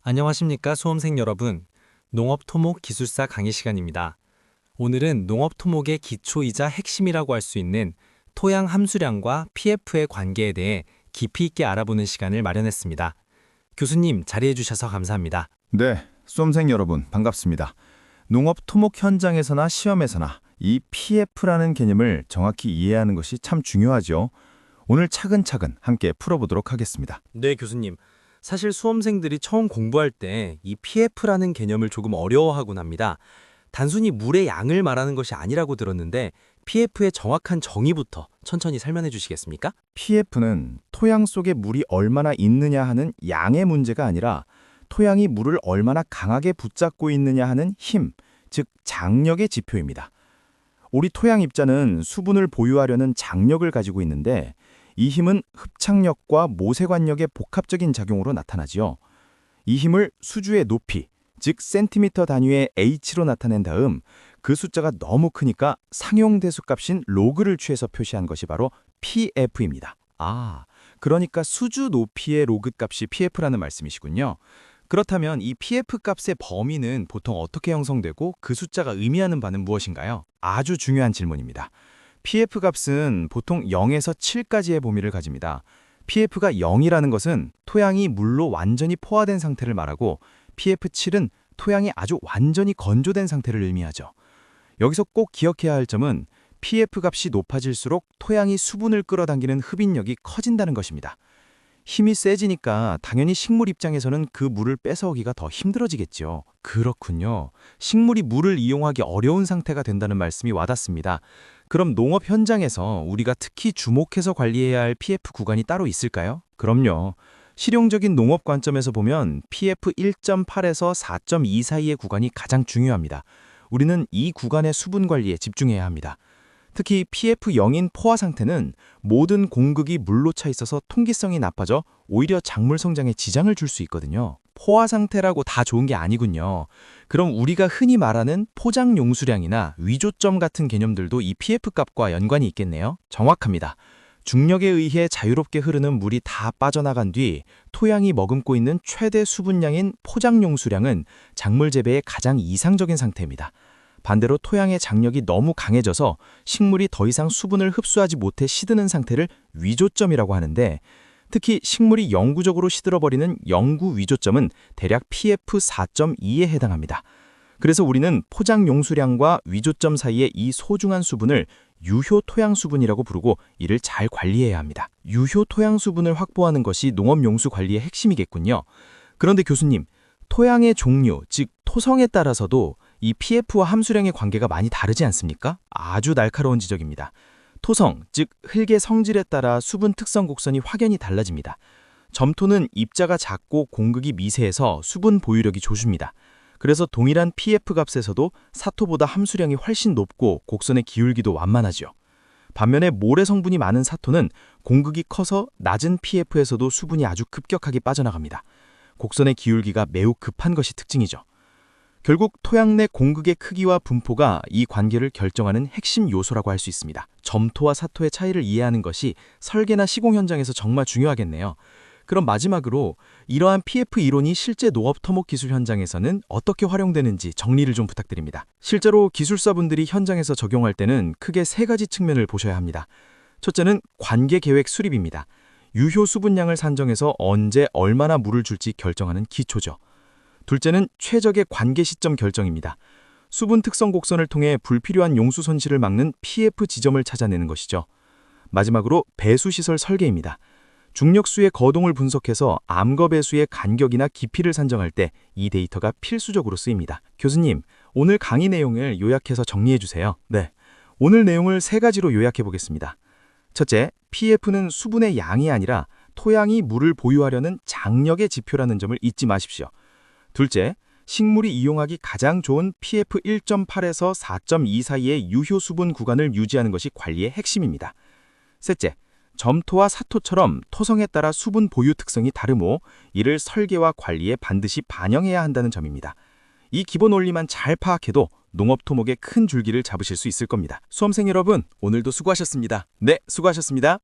안녕하십니까 수험생 여러분. 농업토목기술사 강의 시간입니다. 오늘은 농업토목의 기초이자 핵심이라고 할 수 있는 토양 함수량과 PF의 관계에 대해 깊이 있게 알아보는 시간을 마련했습니다. 교수님 자리해 주셔서 감사합니다. 네, 수험생 여러분 반갑습니다. 농업 토목 현장에서나 시험에서나 이 PF라는 개념을 정확히 이해하는 것이 참 중요하죠. 오늘 차근차근 함께 풀어보도록 하겠습니다. 네, 교수님. 사실 수험생들이 처음 공부할 때 이 PF라는 개념을 조금 어려워하곤 합니다. 단순히 물의 양을 말하는 것이 아니라고 들었는데 PF의 정확한 정의부터 천천히 설명해 주시겠습니까? PF는 토양 속에 물이 얼마나 있느냐 하는 양의 문제가 아니라 토양이 물을 얼마나 강하게 붙잡고 있느냐 하는 힘, 즉 장력의 지표입니다. 우리 토양 입자는 수분을 보유하려는 장력을 가지고 있는데 이 힘은 흡착력과 모세관력의 복합적인 작용으로 나타나지요. 이 힘을 수주의 높이, 즉 센티미터 단위의 h로 나타낸 다음 그 숫자가 너무 크니까 상용대수 값인 로그를 취해서 표시한 것이 바로 PF입니다. 그러니까 수주 높이의 로그 값이 PF라는 말씀이시군요. 그렇다면 이 PF 값의 범위는 보통 어떻게 형성되고 그 숫자가 의미하는 바는 무엇인가요? 아주 중요한 질문입니다. PF 값은 보통 0에서 7까지의 범위를 가집니다. PF가 0이라는 것은 토양이 물로 완전히 포화된 상태를 말하고 PF7은 토양이 아주 완전히 건조된 상태를 의미하죠. 여기서 꼭 기억해야 할 점은 PF 값이 높아질수록 토양이 수분을 끌어당기는 흡인력이 커진다는 것입니다. 힘이 세지니까 당연히 식물 입장에서는 그 물을 뺏어오기가 더 힘들어지겠죠. 그렇군요. 식물이 물을 이용하기 어려운 상태가 된다는 말씀이 와닿습니다. 그럼 농업 현장에서 우리가 특히 주목해서 관리해야 할 PF 구간이 따로 있을까요? 그럼요. 실용적인 농업 관점에서 보면 PF 1.8에서 4.2 사이의 구간이 가장 중요합니다. 우리는 이 구간의 수분 관리에 집중해야 합니다. 특히 PF 0인 포화 상태는 모든 공극이 물로 차 있어서 통기성이 나빠져 오히려 작물 성장에 지장을 줄 수 있거든요. 포화 상태라고 다 좋은 게 아니군요. 그럼 우리가 흔히 말하는 포장 용수량이나 위조점 같은 개념들도 이 PF 값과 연관이 있겠네요. 정확합니다. 중력에 의해 자유롭게 흐르는 물이 다 빠져나간 뒤 토양이 머금고 있는 최대 수분량인 포장 용수량은 작물 재배의 가장 이상적인 상태입니다. 반대로 토양의 장력이 너무 강해져서 식물이 더 이상 수분을 흡수하지 못해 시드는 상태를 위조점이라고 하는데 특히 식물이 영구적으로 시들어버리는 영구 위조점은 대략 PF 4.2에 해당합니다. 그래서 우리는 포장 용수량과 위조점 사이의 이 소중한 수분을 유효 토양 수분이라고 부르고 이를 잘 관리해야 합니다. 유효 토양 수분을 확보하는 것이 농업 용수 관리의 핵심이겠군요. 그런데 교수님, 토양의 종류, 즉 토성에 따라서도 이 PF와 함수량의 관계가 많이 다르지 않습니까? 아주 날카로운 지적입니다. 토성, 즉 흙의 성질에 따라 수분 특성 곡선이 확연히 달라집니다. 점토는 입자가 작고 공극이 미세해서 수분 보유력이 좋습니다. 그래서 동일한 PF 값에서도 사토보다 함수량이 훨씬 높고 곡선의 기울기도 완만하죠. 반면에 모래 성분이 많은 사토는 공극이 커서 낮은 PF에서도 수분이 아주 급격하게 빠져나갑니다. 곡선의 기울기가 매우 급한 것이 특징이죠. 결국 토양 내 공극의 크기와 분포가 이 관계를 결정하는 핵심 요소라고 할 수 있습니다. 점토와 사토의 차이를 이해하는 것이 설계나 시공 현장에서 정말 중요하겠네요. 그럼 마지막으로 이러한 PF 이론이 실제 농업 토목 기술 현장에서는 어떻게 활용되는지 정리를 좀 부탁드립니다. 실제로 기술사분들이 현장에서 적용할 때는 크게 세 가지 측면을 보셔야 합니다. 첫째는 관계 계획 수립입니다. 유효 수분량을 산정해서 언제 얼마나 물을 줄지 결정하는 기초죠. 둘째는 최적의 관계 시점 결정입니다. 수분 특성 곡선을 통해 불필요한 용수 손실을 막는 PF 지점을 찾아내는 것이죠. 마지막으로 배수시설 설계입니다. 중력수의 거동을 분석해서 암거 배수의 간격이나 깊이를 산정할 때 이 데이터가 필수적으로 쓰입니다. 교수님, 오늘 강의 내용을 요약해서 정리해 주세요. 네, 오늘 내용을 세 가지로 요약해 보겠습니다. 첫째, PF는 수분의 양이 아니라 토양이 물을 보유하려는 장력의 지표라는 점을 잊지 마십시오. 둘째, 식물이 이용하기 가장 좋은 PF 1.8에서 4.2 사이의 유효 수분 구간을 유지하는 것이 관리의 핵심입니다. 셋째, 점토와 사토처럼 토성에 따라 수분 보유 특성이 다르므로 이를 설계와 관리에 반드시 반영해야 한다는 점입니다. 이 기본 원리만 잘 파악해도 농업 토목의 큰 줄기를 잡으실 수 있을 겁니다. 수험생 여러분, 오늘도 수고하셨습니다. 네, 수고하셨습니다.